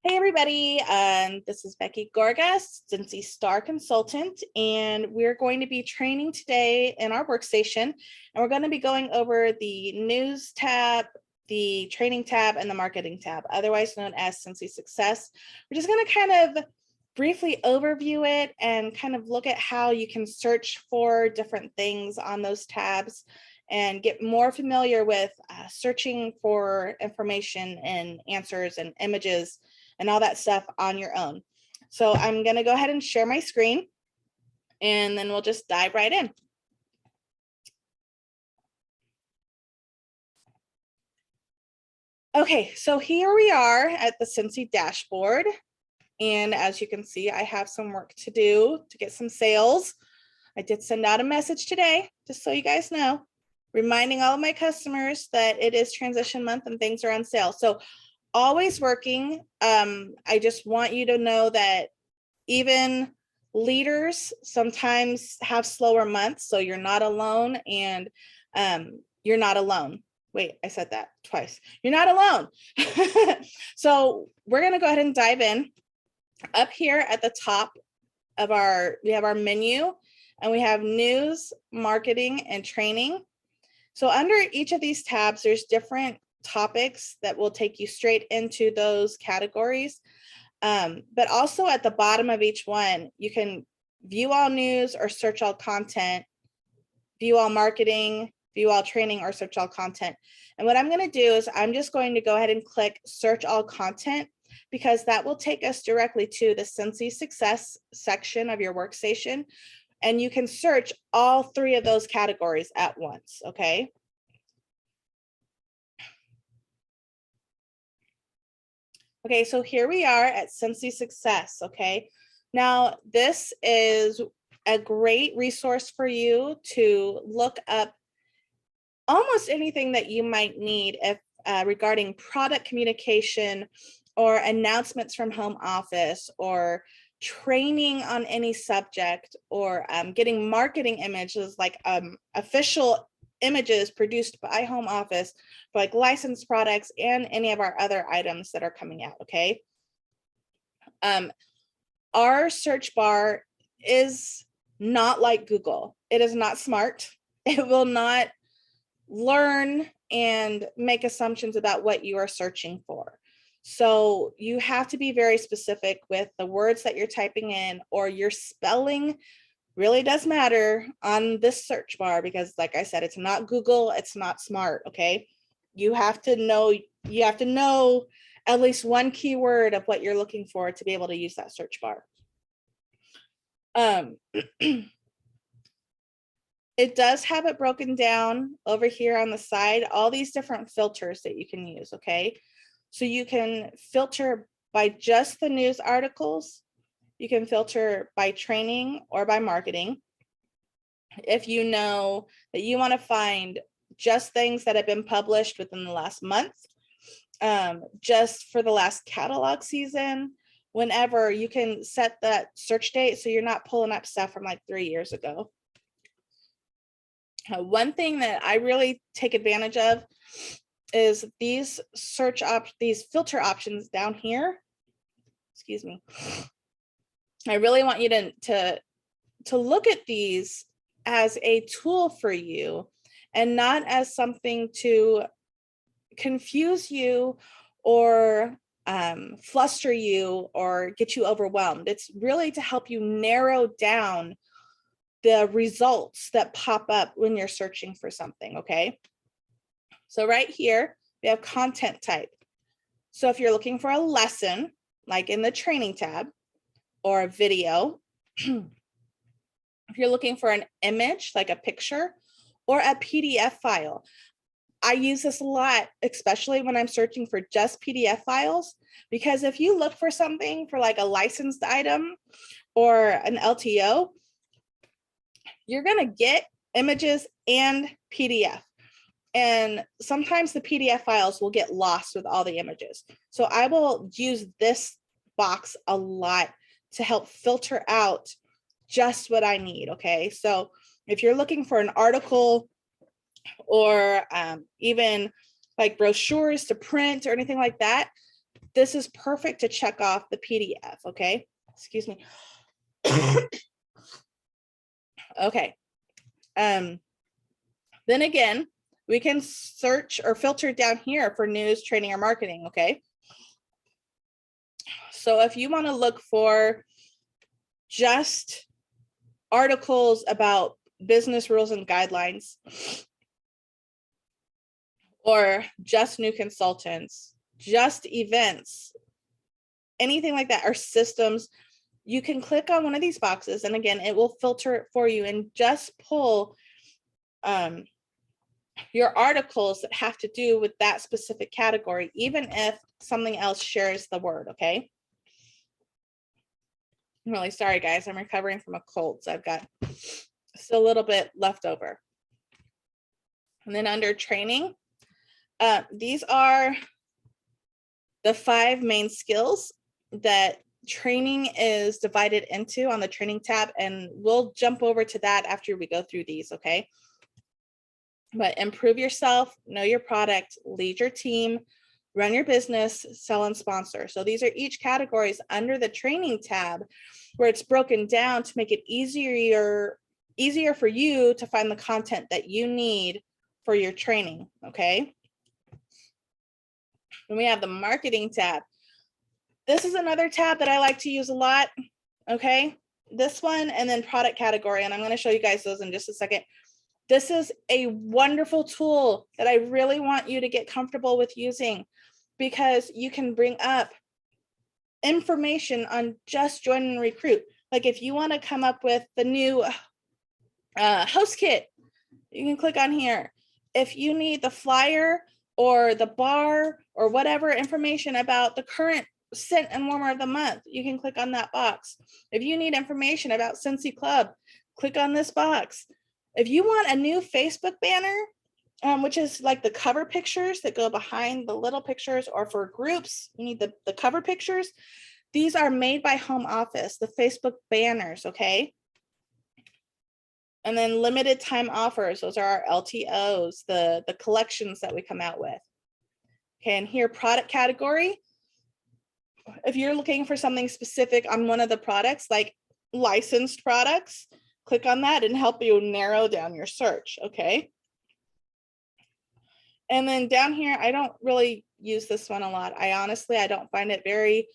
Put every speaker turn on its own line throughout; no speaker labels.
Hey everybody, this is Becky Gorgas, Scentsy Star Consultant, and we're going to be training today in our workstation, and we're going to be going over the News tab, the Training tab, and the Marketing tab, otherwise known as Scentsy Success. We're just going to kind of briefly overview it and kind of look at how you can search for different things on those tabs and get more familiar with searching for information and answers and images and all that stuff on your own. So I'm going to go ahead and share my screen, and then we'll just dive right in. Okay, so here we are at the Scentsy dashboard. And as you can see, I have some work to do to get some sales. I did send out a message today, just so you guys know, reminding all of my customers that it is transition month and things are on sale. So always working. I just want you to know that even leaders sometimes have slower months, so you're not alone, and you're not alone. Wait, I said that twice. You're not alone. So we're going to go ahead and dive in. Up here at the top of we have our menu, and we have news, marketing, and training. So under each of these tabs, there's different topics that will take you straight into those categories. But also at the bottom of each one, you can view all news or search all content, view all marketing, view all training, or search all content. And what I'm going to do is I'm just going to go ahead and click search all content, because that will take us directly to the Scentsy Success section of your workstation. And you can search all three of those categories at once, okay? Okay, so here we are at Scentsy Success, okay? Now, this is a great resource for you to look up almost anything that you might need if regarding product communication or announcements from home office or training on any subject, or getting marketing images like official images produced by home office for like licensed products and any of our other items that are coming out, okay? Our search bar is not like Google. It is not smart. It will not learn and make assumptions about what you are searching for. So you have to be very specific with the words that you're typing in, or your spelling really does matter on this search bar, because like I said, it's not Google, it's not smart, okay? You have to know at least one keyword of what you're looking for to be able to use that search bar. It does have it broken down over here on the side, all these different filters that you can use, okay? So you can filter by just the news articles. You can filter by training or by marketing. If you know that you want to find just things that have been published within the last month, just for the last catalog season, whenever, you can set that search date so you're not pulling up stuff from like 3 years ago. One thing that I really take advantage of is these these filter options down here. Excuse me. I really want you to look at these as a tool for you and not as something to confuse you or fluster you or get you overwhelmed. It's really to help you narrow down the results that pop up when you're searching for something, okay? So right here, we have content type. So if you're looking for a lesson, like in the training tab, or a video, if you're looking for an image, like a picture, or a PDF file. I use this a lot, especially when I'm searching for just PDF files, because if you look for something for like a licensed item or an LTO, you're gonna get images and PDF. And sometimes the PDF files will get lost with all the images. So I will use this box a lot to help filter out just what I need, okay? So if you're looking for an article or even like brochures to print or anything like that, this is perfect to check off the PDF, okay? Excuse me. Okay. Then again, we can search or filter down here for news, training, or marketing, okay? So if you want to look for just articles about business rules and guidelines, or just new consultants, just events, anything like that, or systems, you can click on one of these boxes, and again, it will filter it for you and just pull your articles that have to do with that specific category, even if something else shares the word, okay? I'm really sorry, guys. I'm recovering from a cold, so I've got still a little bit left over. And then under training, these are the 5 main skills that training is divided into on the training tab, and we'll jump over to that after we go through these, okay? But improve yourself, know your product, lead your team, run your business, sell and sponsor. So these are each categories under the training tab, where it's broken down to make it easier for you to find the content that you need for your training, okay? Then we have the marketing tab. This is another tab that I like to use a lot, okay? This one, and then product category, and I'm going to show you guys those in just a second. This is a wonderful tool that I really want you to get comfortable with using, because you can bring up information on just join and recruit. Like if you want to come up with the new host kit, you can click on here. If you need the flyer or the bar or whatever information about the current scent and warmer of the month, you can click on that box. If you need information about Scentsy Club, click on this box. If you want a new Facebook banner, which is like the cover pictures that go behind the little pictures, or for groups, you need the cover pictures. These are made by Home Office, the Facebook banners, okay? And then limited time offers, those are our LTOs, the collections that we come out with. Okay, and here, product category. If you're looking for something specific on one of the products, like licensed products, click on that and help you narrow down your search, okay? And then down here, I don't really use this one a lot. I don't find it very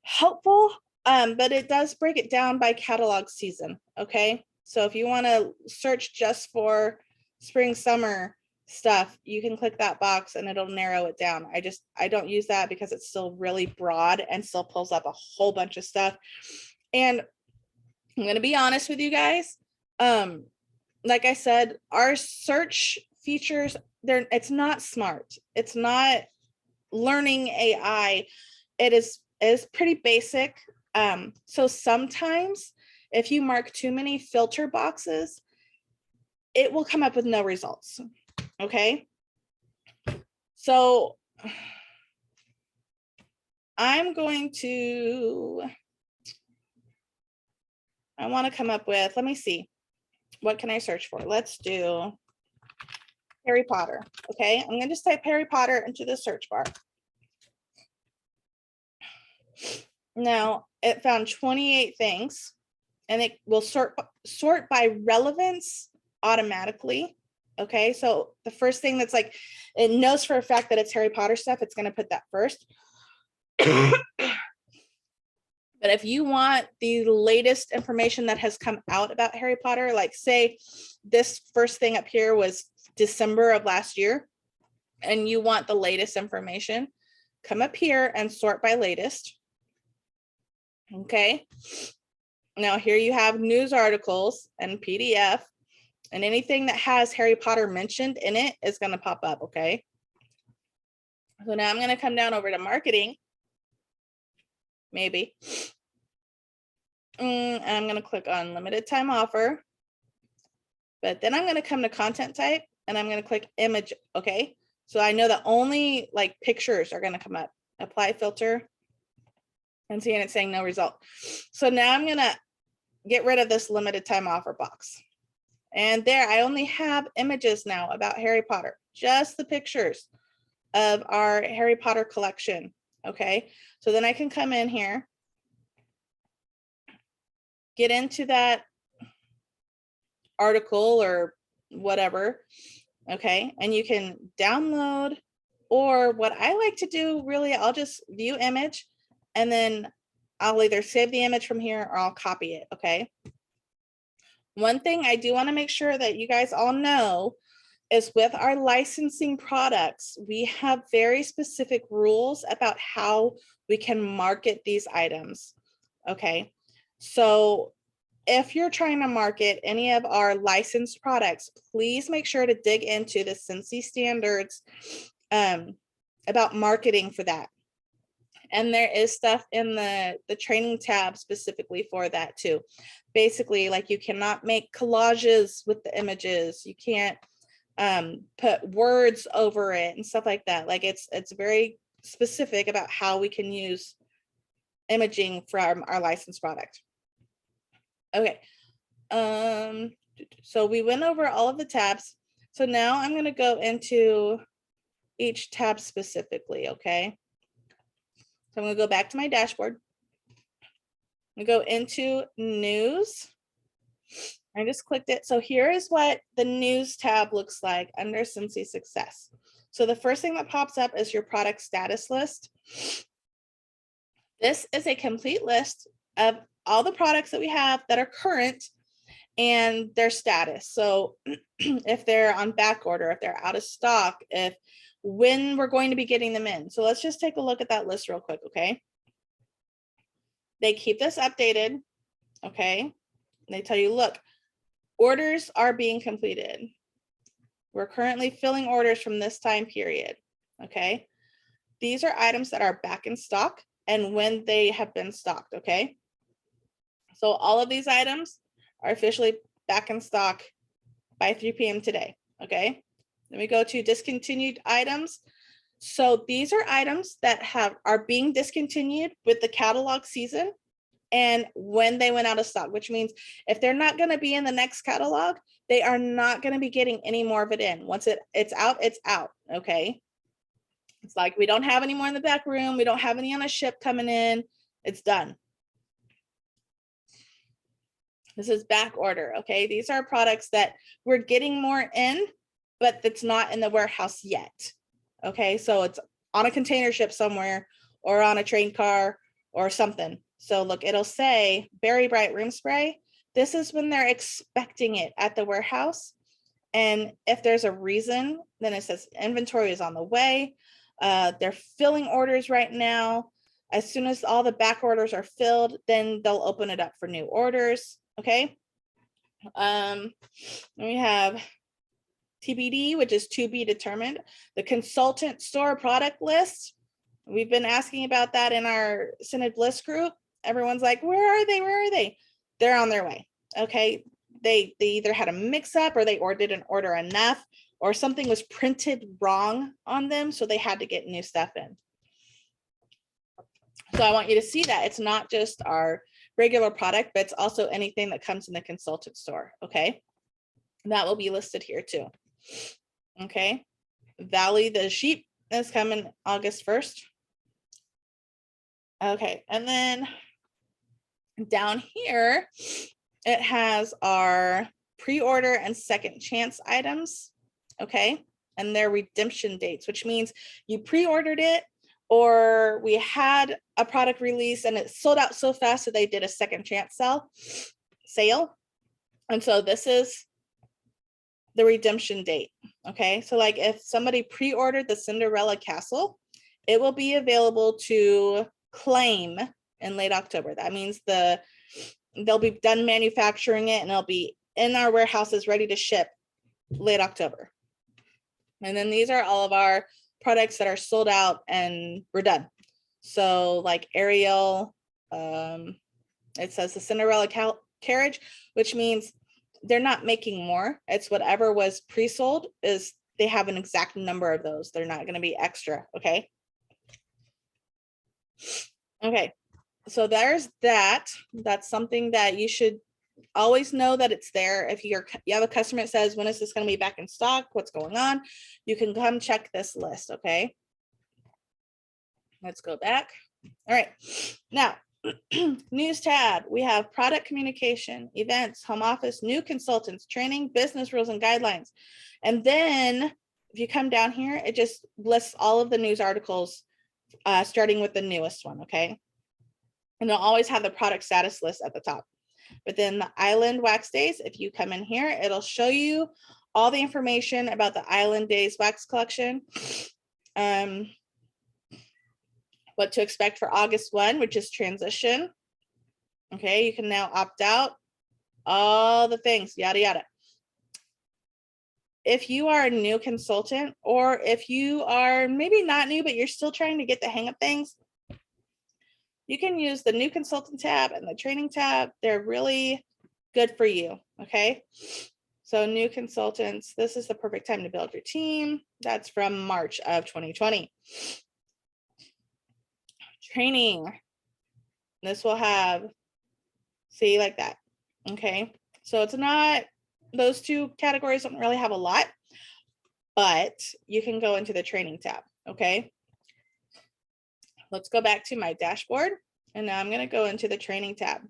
helpful, but it does break it down by catalog season, okay? So if you want to search just for spring, summer stuff, you can click that box and it'll narrow it down. I don't use that because it's still really broad and still pulls up a whole bunch of stuff. And I'm going to be honest with you guys. Like I said, our search features, it's not smart. It's not learning AI. It is pretty basic. So sometimes if you mark too many filter boxes, it will come up with no results. Okay. So I want to come up with, let me see, what can I search for? Let's do Harry Potter. Okay, I'm going to just type Harry Potter into the search bar. Now it found 28 things, and it will sort by relevance automatically. Okay, so the first thing that's like, it knows for a fact that it's Harry Potter stuff, it's going to put that first. But if you want the latest information that has come out about Harry Potter, like say this first thing up here was December of last year, and you want the latest information, come up here and sort by latest. Okay. Now here you have news articles and PDF, and anything that has Harry Potter mentioned in it is going to pop up. Okay. So now I'm going to come down over to marketing. Maybe. And I'm going to click on limited time offer. But then I'm going to come to content type and I'm going to click image. Okay. So I know that only like pictures are going to come up. Apply filter. And see, and it's saying no result. So now I'm going to get rid of this limited time offer box. And there I only have images now about Harry Potter, just the pictures of our Harry Potter collection Okay, so then I can come in here, get into that article or whatever. Okay, and you can download, or what I like to do, really, I'll just view image, and then I'll either save the image from here or I'll copy it. Okay. One thing I do want to make sure that you guys all know is with our licensing products, we have very specific rules about how we can market these items. Okay. So if you're trying to market any of our licensed products, please make sure to dig into the Scentsy standards about marketing for that. And there is stuff in the training tab specifically for that too. Basically, like, you cannot make collages with the images. You can't put words over it and stuff like that. Like, it's very specific about how we can use imaging from our licensed product. Okay. So we went over all of the tabs. So now I'm going to go into each tab specifically. Okay. So I'm going to go back to my dashboard. I'm going to go into news. I just clicked it. So here is what the news tab looks like under Scentsy Success. So the first thing that pops up is your product status list. This is a complete list of all the products that we have that are current and their status. So if they're on back order, if they're out of stock, when we're going to be getting them in. So let's just take a look at that list real quick. Okay. They keep this updated. Okay. They tell you, look, orders are being completed. We're currently filling orders from this time period. Okay. These are items that are back in stock and when they have been stocked. Okay. So all of these items are officially back in stock by 3 p.m. today. Okay. Then we go to discontinued items. So these are items that are being discontinued with the catalog season and when they went out of stock, which means if they're not going to be in the next catalog, they are not going to be getting any more of it in. Once it's out, it's out. Okay. It's like, we don't have any more in the back room. We don't have any on a ship coming in. It's done. This is back order. Okay. These are products that we're getting more in, but it's not in the warehouse yet. Okay. So it's on a container ship somewhere or on a train car or something. So look, it'll say Berry Bright room spray. This is when they're expecting it at the warehouse. And if there's a reason, then it says inventory is on the way. They're filling orders right now. As soon as all the back orders are filled, then they'll open it up for new orders. Okay. We have TBD, which is to be determined. The consultant store product list. We've been asking about that in our Scented Bliss group. Everyone's like, where are they? Where are they? They're on their way. Okay. They either had a mix up or they didn't order enough or something was printed wrong on them. So they had to get new stuff in. So I want you to see that it's not just our regular product, but it's also anything that comes in the consultant store. Okay. And that will be listed here too. Okay. Valley the sheep is coming August 1st. Okay. And then down here, it has our pre-order and second chance items. Okay. And their redemption dates, which means you pre-ordered it or we had a product release and it sold out so fast that they did a second chance sale. And so this is the redemption date. Okay. So like if somebody pre-ordered the Cinderella Castle, it will be available to claim in late October. That means they'll be done manufacturing it and it'll be in our warehouses ready to ship late October. And then these are all of our products that are sold out and we're done. So like Ariel, it says the Cinderella carriage, which means they're not making more. It's whatever was pre-sold is they have an exact number of those. They're not going to be extra. Okay. Okay. So there's that. That's something that you should always know that it's there. If you have a customer that says, when is this going to be back in stock? What's going on? You can come check this list. Okay. Let's go back. All right, now news tab, we have product communication, events, home office, new consultants, training, business rules and guidelines. And then if you come down here, it just lists all of the news articles, starting with the newest one, okay? And they'll always have the product status list at the top. But then the Island Wax Days, if you come in here, it'll show you all the information about the Island Days Wax Collection. What to expect for August 1, which is transition. Okay, you can now opt out, all the things, yada, yada. If you are a new consultant, or if you are maybe not new, but you're still trying to get the hang of things, you can use the new consultant tab and the training tab. They're really good for you, okay? So new consultants, this is the perfect time to build your team. That's from March of 2020. Training, this will have, see, like that, okay? So it's not, those two categories don't really have a lot, but you can go into the training tab, okay? Let's go back to my dashboard, and now I'm gonna go into the training tab.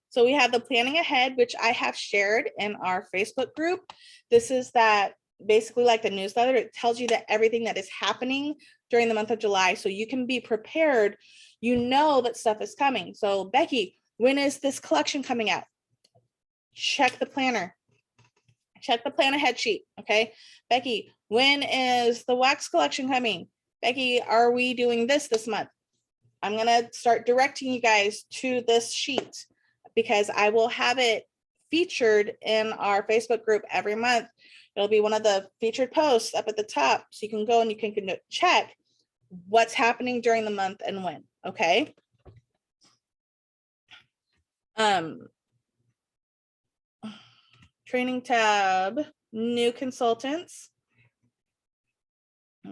So we have the planning ahead, which I have shared in our Facebook group. This is that basically like the newsletter. It tells you that everything that is happening during the month of July, so you can be prepared. You know that stuff is coming. So Becky, when is this collection coming out? Check the planner. Check the plan ahead sheet, okay? Becky, when is the wax collection coming? Becky, are we doing this month? I'm gonna start directing you guys to this sheet, because I will have it featured in our Facebook group every month. It'll be one of the featured posts up at the top. So you can go and you can check what's happening during the month and when, okay? Training tab, new consultants.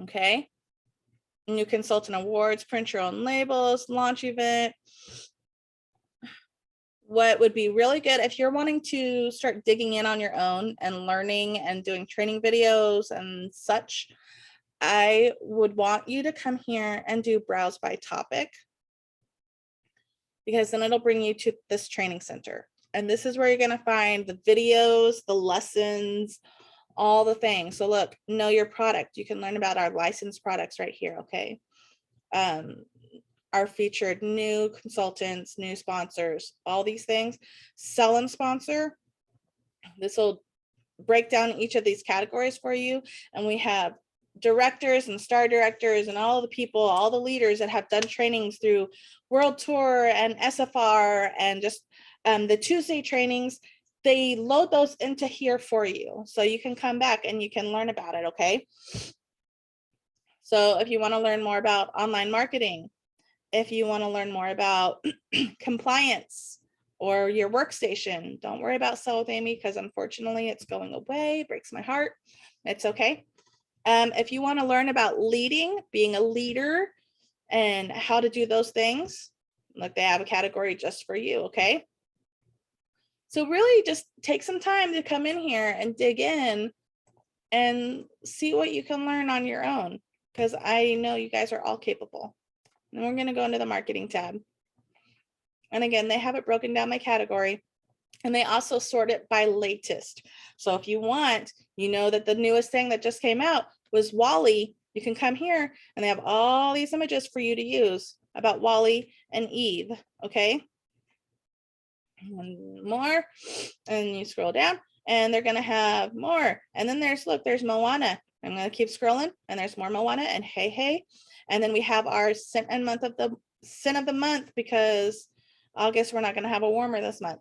Okay. New consultant awards, print your own labels, launch event. What would be really good if you're wanting to start digging in on your own and learning and doing training videos and such, I would want you to come here and do browse by topic, because then it'll bring you to this training center. And this is where you're going to find the videos, the lessons, all the things. So look, know your product. You can learn about our licensed products right here, okay? Our featured new consultants, new sponsors, all these things. Sell and sponsor. This will break down each of these categories for you. And we have directors and star directors and all the people, all the leaders that have done trainings through World Tour and SFR and just the Tuesday trainings. They load those into here for you. So you can come back and you can learn about it, okay? So if you want to learn more about online marketing, if you want to learn more about compliance or your workstation, don't worry about Sell with Amy, because unfortunately it's going away. It breaks my heart. It's okay. If you want to learn about leading, being a leader, and how to do those things, look, they have a category just for you, okay? So really just take some time to come in here and dig in and see what you can learn on your own, because I know you guys are all capable. And we're going to go into the marketing tab. And again, they have it broken down by category, and they also sort it by latest. So if you want, you know that the newest thing that just came out was Wally, you can come here and they have all these images for you to use about Wally and Eve, okay? One more, and you scroll down and they're going to have more. And then there's, look, there's Moana. I'm going to keep scrolling and there's more Moana and Hey Hey. And then we have our scent of the month, because August, we're not going to have a warmer this month.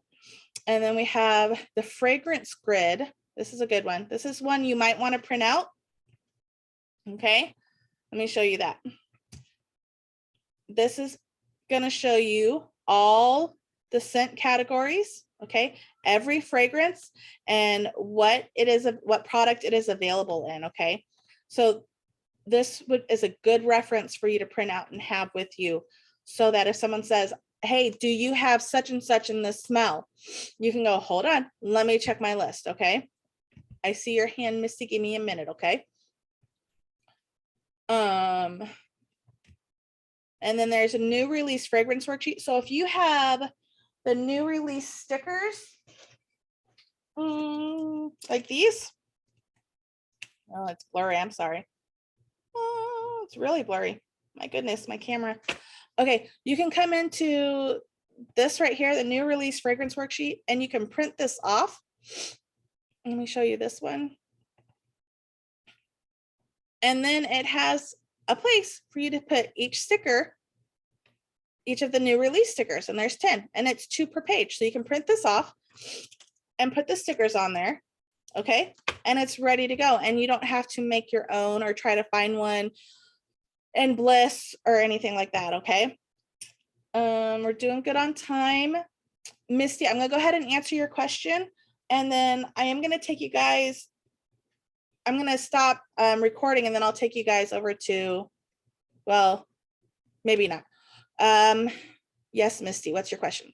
And then we have the fragrance grid. This is a good one. This is one you might want to print out. Okay, let me show you that. This is going to show you all the scent categories, okay, every fragrance and what it is, what product it is available in, okay? So this is a good reference for you to print out and have with you, so that if someone says, hey, do you have such and such in this smell? You can go, hold on, let me check my list, okay? I see your hand, Misty, give me a minute, okay? And then there's a new release fragrance worksheet. So if you have the new release stickers, like these, oh, it's blurry, I'm sorry. Oh, it's really blurry. My goodness, my camera. Okay, you can come into this right here, the new release fragrance worksheet, and you can print this off. Let me show you this one. And then it has a place for you to put each sticker, each of the new release stickers, and there's 10, and it's 2 per page. So you can print this off and put the stickers on there, okay? And it's ready to go, and you don't have to make your own or try to find one in Bliss or anything like that, okay? We're doing good on time. Misty, I'm gonna go ahead and answer your question, and then I am gonna take you guys, I'm gonna stop recording, and then I'll take you guys over to, well, maybe not. Yes, Misty, what's your question?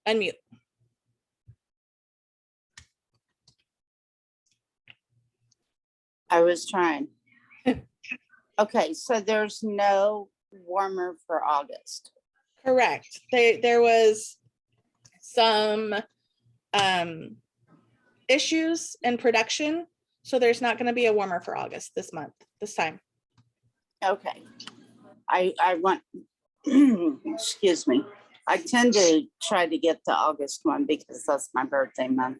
Unmute.
I was trying. Okay, so there's no warmer for August.
Correct. There was some issues in production, so there's not going to be a warmer for August this time.
Okay. I want, excuse me. I tend to try to get the August one because that's my birthday month.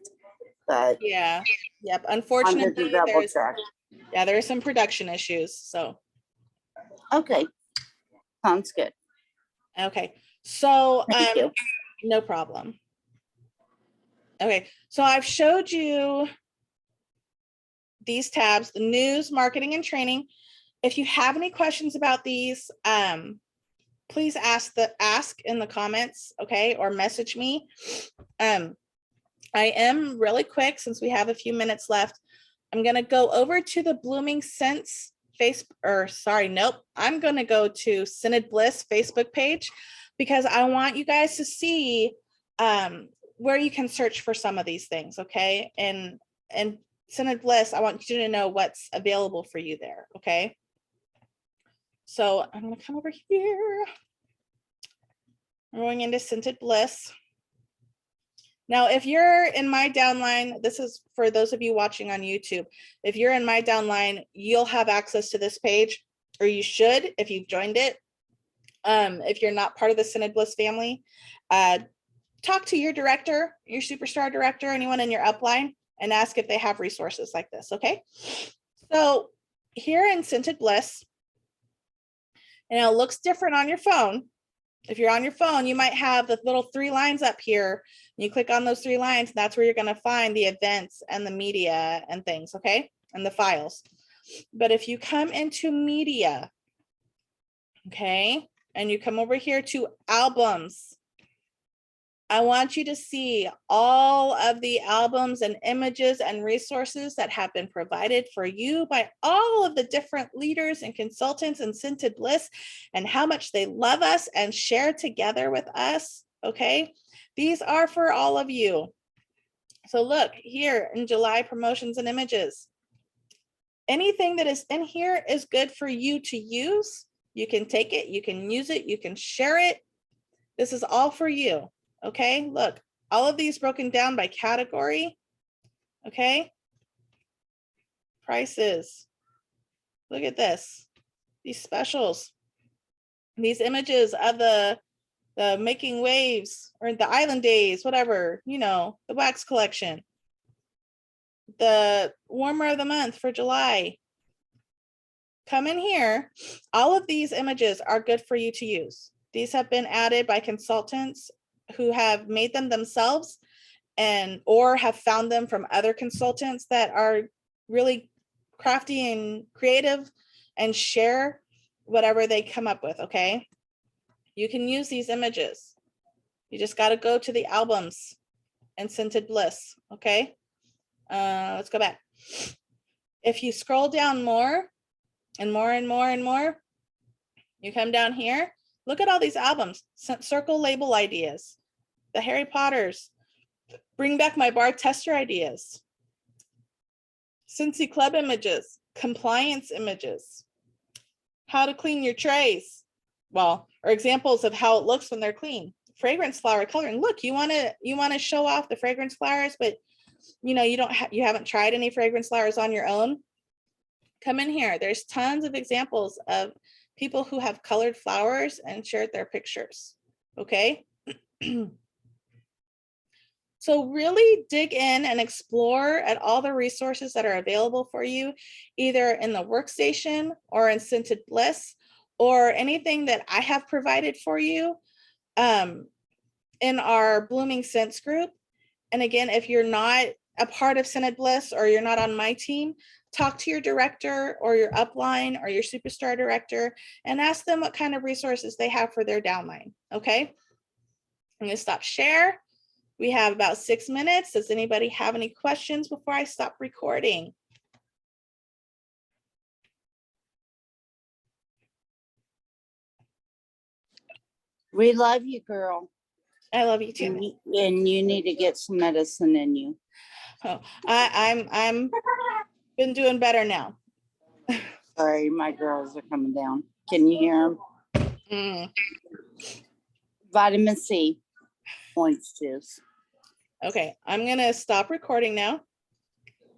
But
yeah, yep.
I'm
Unfortunately,
gonna double check.
Yeah, there are some production issues. So
okay, sounds good.
Okay, so
Thank you.
no problem. Okay, so I've showed you these tabs: the news, marketing, and training. If you have any questions about these, please ask in the comments, okay, or message me. I am really quick since we have a few minutes left. I'm gonna go over to the Blooming Scents I'm gonna go to Scented Bliss Facebook page because I want you guys to see where you can search for some of these things, okay? And Scented Bliss, I want you to know what's available for you there, okay? So I'm gonna come over here. I'm going into Scented Bliss. Now, if you're in my downline, this is for those of you watching on YouTube. If you're in my downline, you'll have access to this page, or you should if you've joined it. If you're not part of the Scented Bliss family, talk to your director, your superstar director, anyone in your upline, and ask if they have resources like this, okay? So here in Scented Bliss, and it looks different on your phone. If you're on your phone, you might have the little 3 lines up here. You click on those 3 lines, and that's where you're going to find the events and the media and things, okay? And the files. But if you come into media, okay, and you come over here to albums, I want you to see all of the albums and images and resources that have been provided for you by all of the different leaders and consultants in Scented Bliss and how much they love us and share together with us, okay? These are for all of you. So look here in July promotions and images. Anything that is in here is good for you to use. You can take it, you can use it, you can share it. This is all for you. Okay, look, all of these broken down by category. Okay, prices. Look at this, these specials, these images of the making waves or the island days, whatever, you know, the wax collection, the warmer of the month for July. Come in here. All of these images are good for you to use. These have been added by consultants who have made them themselves or have found them from other consultants that are really crafty and creative and share whatever they come up with, okay? You can use these images. You just got to go to the albums and Scented Bliss, okay? Let's go back. If you scroll down more and more and more and more, you come down here, look at all these albums, circle label ideas, the Harry Potters, bring back my bar tester ideas, Scentsy club images, compliance images, how to clean your trays, well, or examples of how it looks when they're clean. Fragrance flower coloring. Look, you want to show off the fragrance flowers, but you know, you haven't tried any fragrance flowers on your own. Come in here. There's tons of examples of people who have colored flowers and shared their pictures. Okay. So really dig in and explore at all the resources that are available for you, either in the Workstation or in Scented Bliss, or anything that I have provided for you in our Blooming Scents group. And again, if you're not a part of Scented Bliss or you're not on my team, talk to your director or your upline or your superstar director and ask them what kind of resources they have for their downline. Okay. I'm going to stop share. We have about 6 minutes. Does anybody have any questions before I stop recording?
We love you, girl.
I love you too.
And you need to get some medicine in you.
Oh, I'm been doing better now.
Sorry, my girls are coming down. Can you hear them? Vitamin C, orange juice.
Okay, I'm gonna stop recording now.